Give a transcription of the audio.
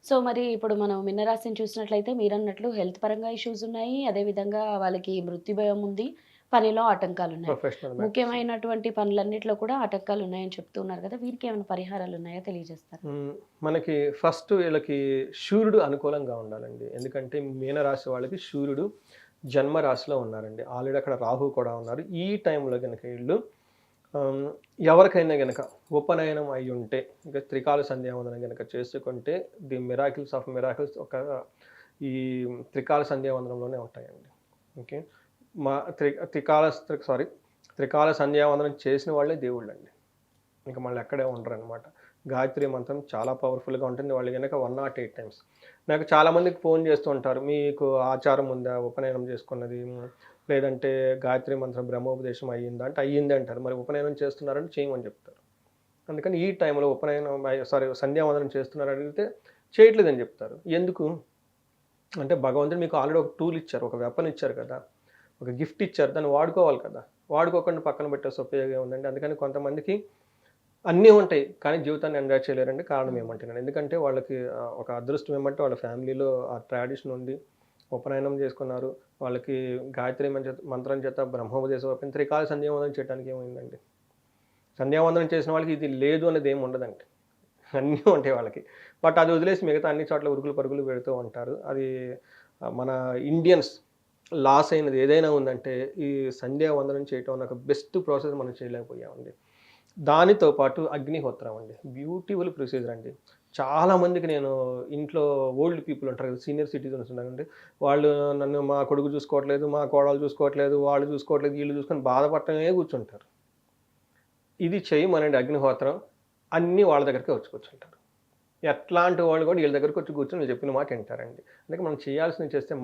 So, మరి ఇప్పుడు మనం మీనరాశిని చూసినట్లయితే మీరన్నట్లు హెల్త్ పరంగా ఇష్యూస్ ఉన్నాయి. అదే విధంగా వాళ్ళకి మృత్యు భయం ఉంది. పనిలో ఆటంకాలున్నాయి. Professional matters. ముఖ్యమైనటువంటి పనులన్నిట్లో కూడా ఆటంకాలున్నాయని చెప్తూ ఉన్నారు కదా! వీరికేమైనా పరిహారాలున్నాయా తెలియజేస్తారా? మనకి ఫస్ట్ వీళ్ళకి సూర్యుడు అనుకూలంగా ఉండాలండి. ఎందుకంటే మీనరాశి వాళ్ళకి సూర్యుడు జన్మ రాశిలో ఉన్నారండి. ఆల్రెడీ అక్కడ రాహు కూడా ఉన్నారు. ఈ టైంలో గనక ఈళ్ళు ఆహ్, ఎవరికైనా గనక ఉపనయనం అయ్యుంటే, ఇంకా త్రికాల సంధ్యావందనం గనక చేసుకుంటే ది మిరాకిల్స్ ఆఫ్ మిరాకిల్స్ ఈ త్రికాల సంధ్యావందనంలోనే ఉంటాయండి. ఓకే. మా త్రి త్రికాల సారీ త్రికాల సంధ్యావందనం చేసిన వాళ్ళే దేవుళ్ళండి. ఇంక మళ్ళీ ఎక్కడే ఉండరనమాట. గాయత్రి మంత్రం చాలా పవర్‌ఫుల్‌గా ఉంటుంది. వాళ్ళు గనక 108 టైమ్స్. నాకు చాలామందికి ఫోన్ చేస్తూ ఉంటారు. మీకు ఆచారం ఉందా? ఉపనయనం చేసుకున్నది. లేదంటే గాయత్రి మంత్రం బ్రహ్మోపదేశం అయ్యిందా? అంటే అయ్యింది అంటారు. మరి ఉపనయనం చేస్తున్నారంటే చేయమని చెప్తారు. అందుకని ఈ టైంలో ఉపనయనం సంధ్యావందనం చేస్తున్నారని అడిగితే చేయట్లేదని చెప్తారు. ఎందుకు? అంటే భగవంతుడు మీకు ఆల్రెడీ ఒక టూల్ ఇచ్చారు. ఒక వెపన్ ఇచ్చారు కదా! ఒక గిఫ్ట్ ఇచ్చారు. దాన్ని వాడుకోవాలి కదా! వాడుకోకుండా పక్కన పెట్టేసి ఉపయోగం ఏముందండి? అందుకని కొంతమందికి అన్నీ ఉంటాయి. కానీ జీవితాన్ని ఎంజాయ్ చేయలేరండి. కారణం హ్మ్. ఏమంటేనండి. ఎందుకంటే వాళ్ళకి ఒక అదృష్టం ఏమంటే వాళ్ళ ఫ్యామిలీలో ఆ ట్రాడిషన్ ఉంది. ఉపనయనం చేసుకున్నారు. వాళ్ళకి గాయత్రి మంత్రం చేత బ్రహ్మోపదేశం అయిపోయింది. త్రికాల సంధ్యావందనం చేయడానికి ఏమైందండి? సంధ్యావందనం చేసిన వాళ్ళకి ఇది లేదు అనేది ఏమి ఉండదండి. అన్నీ ఉంటాయి వాళ్ళకి. బట్ అది వదిలేసి మిగతా అన్ని చోట్ల ఉరుకులు పరుగులు పెడుతూ ఉంటారు. అది మన ఇండియన్స్ లాస్ అయినది ఏదైనా ఉందంటే ఈ సంధ్యావందనం చేయటం అన్న ఒక బెస్ట్ ప్రాసెస్ మనం చేయలేకపోయామండి. దానితో పాటు అగ్నిహోత్రం అండి. బ్యూటిఫుల్ ప్రొసీజర్ అండి. చాలామందికి నేను ఇంట్లో ఓల్డ్ పీపుల్ ఉంటారు కదా! సీనియర్ సిటిజన్స్ ఉన్నారండి. వాళ్ళు నన్ను మా కొడుకు చూసుకోవట్లేదు, మా కోడలు చూసుకోవట్లేదు, వాళ్ళు చూసుకోవట్లేదు, వీళ్ళు చూసుకొని బాధపడటమే కూర్చుంటారు. ఇది చేయమనండి అగ్నిహోత్రం. అన్నీ వాళ్ళ దగ్గరికే వచ్చి కూర్చుంటారు. ఎట్లాంటి వాళ్ళు కూడా వీళ్ళ దగ్గరకొచ్చి కూర్చొని వీళ్ళు చెప్పిన మాట వింటారండి. అందుకే మనం చేయాల్సినవి చేస్తే